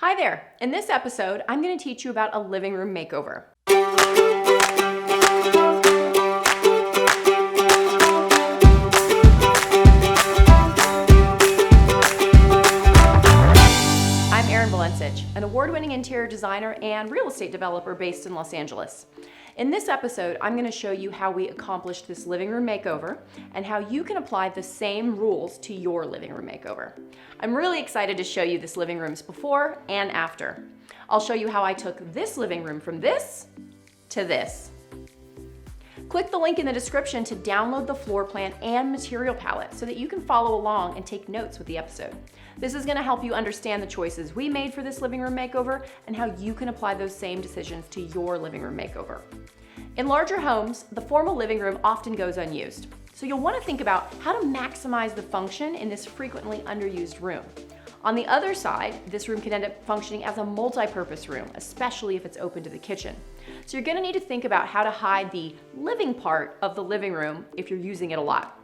Hi there! In this episode, I'm going to teach you about a living room makeover. I'm Erinn, an award-winning interior designer and real estate developer based in Los Angeles. In this episode, I'm going to show you how we accomplished this living room makeover and how you can apply the same rules to your living room makeover. I'm really excited to show you this living room's before and after. I'll show you how I took this living room from this to this. Click the link in the description to download the floor plan and material palette so that you can follow along and take notes with the episode. This is going to help you understand the choices we made for this living room makeover and how you can apply those same decisions to your living room makeover. In larger homes, the formal living room often goes unused. So you'll want to think about how to maximize the function in this frequently underused room. On the other side, this room can end up functioning as a multi-purpose room, especially if it's open to the kitchen. So you're going to need to think about how to hide the living part of the living room if you're using it a lot.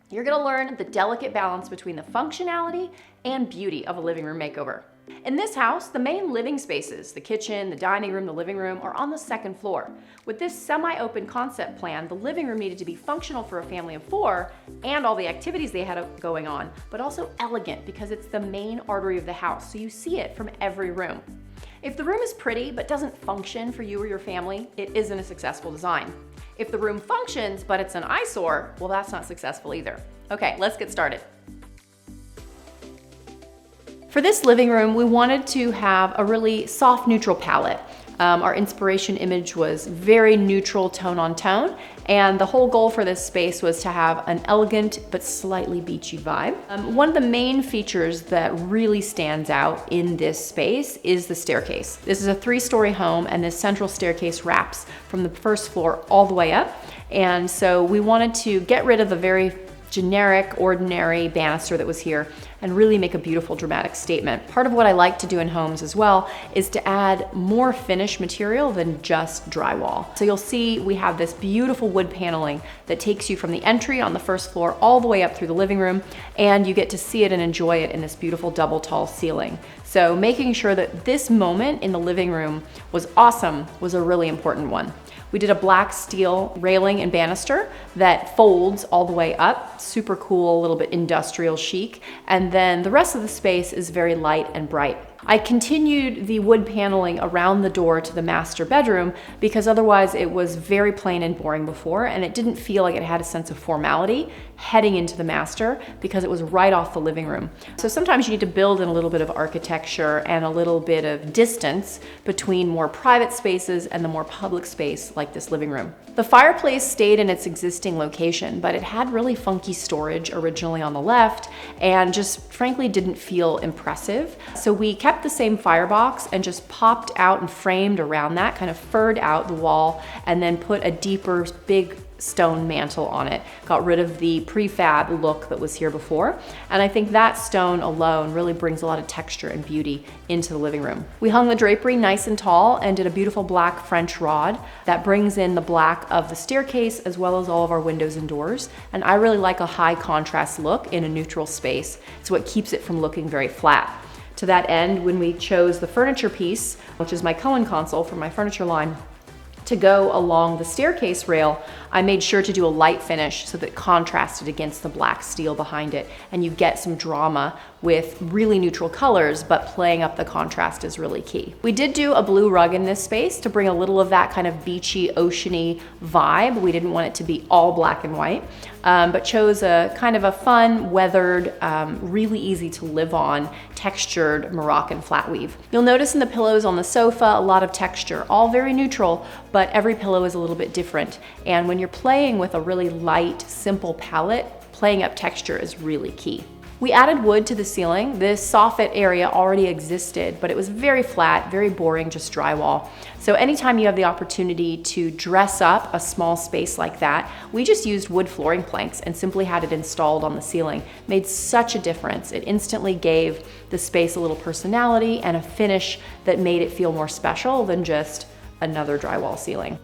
You're going to learn the delicate balance between the functionality and beauty of a living room makeover. In this house, the main living spaces, the kitchen, the dining room, the living room, are on the second floor. With this semi-open concept plan, the living room needed to be functional for a family of 4 and all the activities they had going on, but also elegant because it's the main artery of the house, so you see it from every room. If the room is pretty but doesn't function for you or your family, it isn't a successful design. If the room functions but it's an eyesore, well, that's not successful either. Okay, let's get started. For this living room, we wanted to have a really soft, neutral palette. Our inspiration image was very neutral tone on tone, and the whole goal for this space was to have an elegant but slightly beachy vibe. One of the main features that really stands out in this space is the staircase. This is a 3-story home, and this central staircase wraps from the first floor all the way up. And so we wanted to get rid of the very generic, ordinary banister that was here and really make a beautiful, dramatic statement. Part of what I like to do in homes as well is to add more finish material than just drywall. So you'll see we have this beautiful wood paneling that takes you from the entry on the first floor all the way up through the living room, and you get to see it and enjoy it in this beautiful double tall ceiling. So making sure that this moment in the living room was awesome was a really important one. We did a black steel railing and banister that folds all the way up, super cool, a little bit industrial chic, and then the rest of the space is very light and bright. I continued the wood paneling around the door to the master bedroom because otherwise it was very plain and boring before, and it didn't feel like it had a sense of formality heading into the master because it was right off the living room. So sometimes you need to build in a little bit of architecture and a little bit of distance between more private spaces and the more public space like this living room. The fireplace stayed in its existing location, but it had really funky storage originally on the left and just frankly didn't feel impressive. So we kept the same firebox and just popped out and framed around that, kind of furred out the wall, and then put a deeper, big stone mantle on it. Got rid of the prefab look that was here before. And I think that stone alone really brings a lot of texture and beauty into the living room. We hung the drapery nice and tall and did a beautiful black French rod that brings in the black of the staircase as well as all of our windows and doors. And I really like a high contrast look in a neutral space. It's what keeps it from looking very flat. To that end, when we chose the furniture piece, which is my Cohen console for my furniture line, to go along the staircase rail, I made sure to do a light finish so that it contrasted against the black steel behind it, and you get some drama with really neutral colors, but playing up the contrast is really key. We did do a blue rug in this space to bring a little of that kind of beachy, oceany vibe. We didn't want it to be all black and white, but chose a kind of a fun, weathered, really easy to live on, textured Moroccan flat weave. You'll notice in the pillows on the sofa a lot of texture, all very neutral, but every pillow is a little bit different. And when you're playing with a really light, simple palette, playing up texture is really key. We added wood to the ceiling. This soffit area already existed, but it was very flat, very boring, just drywall. So anytime you have the opportunity to dress up a small space like that, we just used wood flooring planks and simply had it installed on the ceiling. Made such a difference. It instantly gave the space a little personality and a finish that made it feel more special than just another drywall ceiling.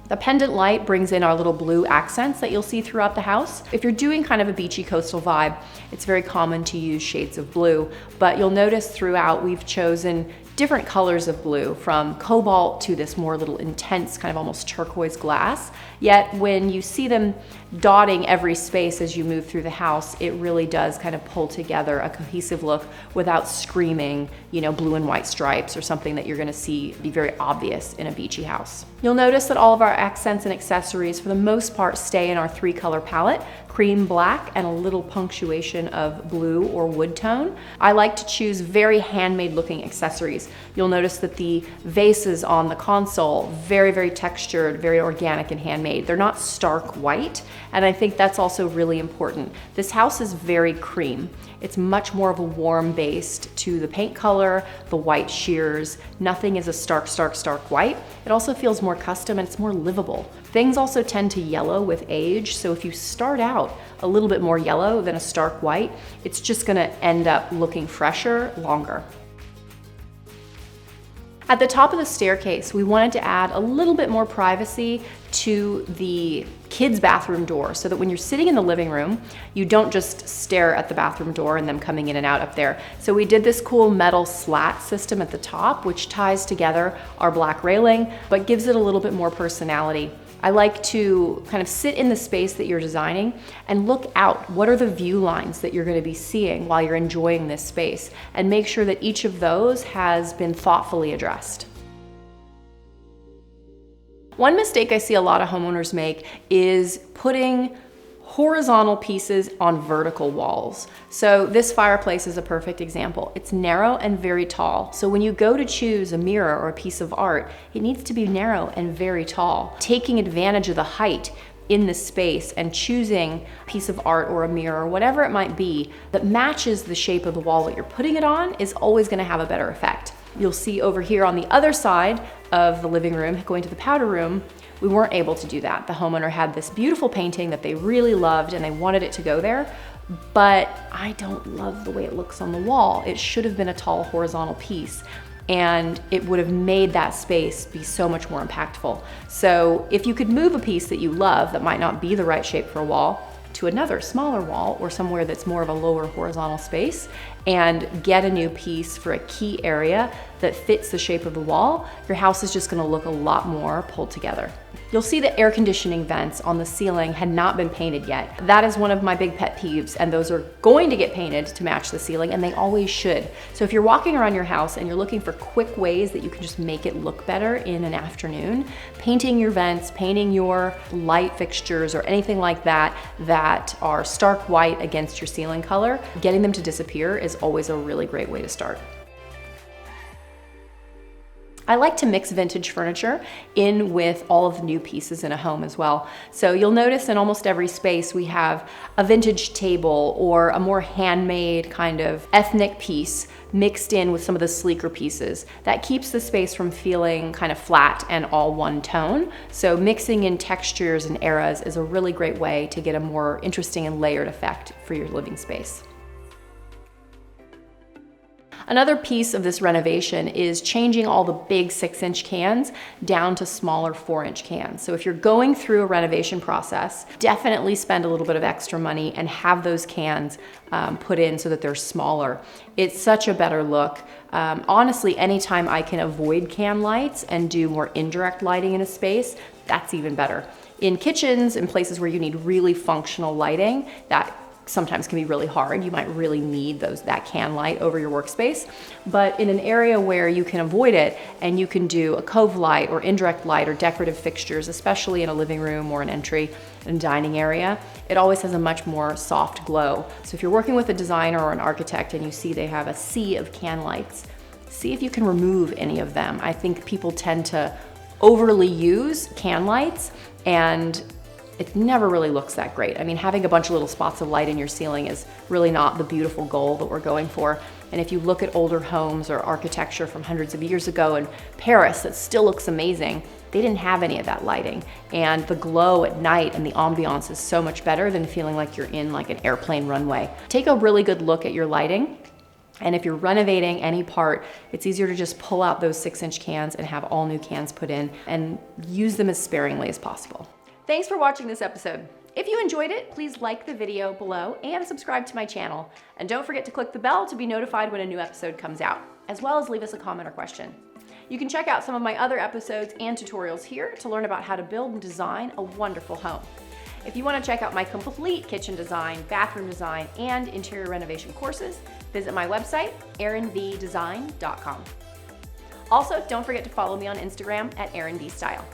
The pendant light brings in our little blue accents that you'll see throughout the house. If you're doing kind of a beachy coastal vibe, it's very common to use shades of blue, but you'll notice throughout we've chosen different colors of blue, from cobalt to this more little intense kind of almost turquoise glass. Yet when you see them dotting every space as you move through the house, it really does kind of pull together a cohesive look without screaming, blue and white stripes or something that you're gonna see be very obvious in a beachy house. You'll notice that all of our accents and accessories for the most part stay in our 3-color palette: cream, black, and a little punctuation of blue or wood tone. I like to choose very handmade looking accessories. You'll notice that the vases on the console, very, very textured, very organic and handmade. They're not stark white, and I think that's also really important. This house is very cream. It's much more of a warm based to the paint color, the white sheers. Nothing is a stark, stark, stark white. It also feels more custom and it's more livable. Things also tend to yellow with age, so if you start out a little bit more yellow than a stark white, it's just gonna end up looking fresher longer. At the top of the staircase, we wanted to add a little bit more privacy to the kids' bathroom door, so that when you're sitting in the living room, you don't just stare at the bathroom door and them coming in and out up there. So we did this cool metal slat system at the top, which ties together our black railing, but gives it a little bit more personality. I like to kind of sit in the space that you're designing and look out. What are the view lines that you're going to be seeing while you're enjoying this space? And make sure that each of those has been thoughtfully addressed. One mistake I see a lot of homeowners make is putting horizontal pieces on vertical walls. So this fireplace is a perfect example. It's narrow and very tall. So when you go to choose a mirror or a piece of art, it needs to be narrow and very tall. Taking advantage of the height in the space and choosing a piece of art or a mirror or whatever it might be that matches the shape of the wall that you're putting it on is always going to have a better effect. You'll see over here on the other side of the living room, going to the powder room, we weren't able to do that. The homeowner had this beautiful painting that they really loved and they wanted it to go there, but I don't love the way it looks on the wall. It should have been a tall horizontal piece, and it would have made that space be so much more impactful. So if you could move a piece that you love that might not be the right shape for a wall to another smaller wall or somewhere that's more of a lower horizontal space, and get a new piece for a key area that fits the shape of the wall, your house is just gonna look a lot more pulled together. You'll see the air conditioning vents on the ceiling had not been painted yet. That is one of my big pet peeves, and those are going to get painted to match the ceiling, and they always should. So if you're walking around your house and you're looking for quick ways that you can just make it look better in an afternoon, painting your vents, painting your light fixtures or anything like that that are stark white against your ceiling color, getting them to disappear is always a really great way to start. I like to mix vintage furniture in with all of the new pieces in a home as well. So you'll notice in almost every space we have a vintage table or a more handmade kind of ethnic piece mixed in with some of the sleeker pieces. That keeps the space from feeling kind of flat and all one tone. So mixing in textures and eras is a really great way to get a more interesting and layered effect for your living space. Another piece of this renovation is changing all the big 6-inch cans down to smaller 4-inch cans. So if you're going through a renovation process, definitely spend a little bit of extra money and have those cans put in so that they're smaller. It's such a better look. Honestly, anytime I can avoid can lights and do more indirect lighting in a space, that's even better. In kitchens and places where you need really functional lighting, that sometimes can be really hard. You might really need that can light over your workspace. But in an area where you can avoid it and you can do a cove light or indirect light or decorative fixtures, especially in a living room or an entry and dining area, it always has a much more soft glow. So if you're working with a designer or an architect and you see they have a sea of can lights, see if you can remove any of them. I think people tend to overly use can lights, and it never really looks that great. I mean, having a bunch of little spots of light in your ceiling is really not the beautiful goal that we're going for. And if you look at older homes or architecture from hundreds of years ago in Paris that still looks amazing, they didn't have any of that lighting. And the glow at night and the ambiance is so much better than feeling like you're in like an airplane runway. Take a really good look at your lighting And if you're renovating any part, it's easier to just pull out those 6-inch cans and have all new cans put in and use them as sparingly as possible. Thanks for watching this episode. If you enjoyed it, please like the video below and subscribe to my channel. And don't forget to click the bell to be notified when a new episode comes out, as well as leave us a comment or question. You can check out some of my other episodes and tutorials here to learn about how to build and design a wonderful home. If you want to check out my complete kitchen design, bathroom design, and interior renovation courses, visit my website, erinnvdesign.com. Also, don't forget to follow me on Instagram at erinnvstyle.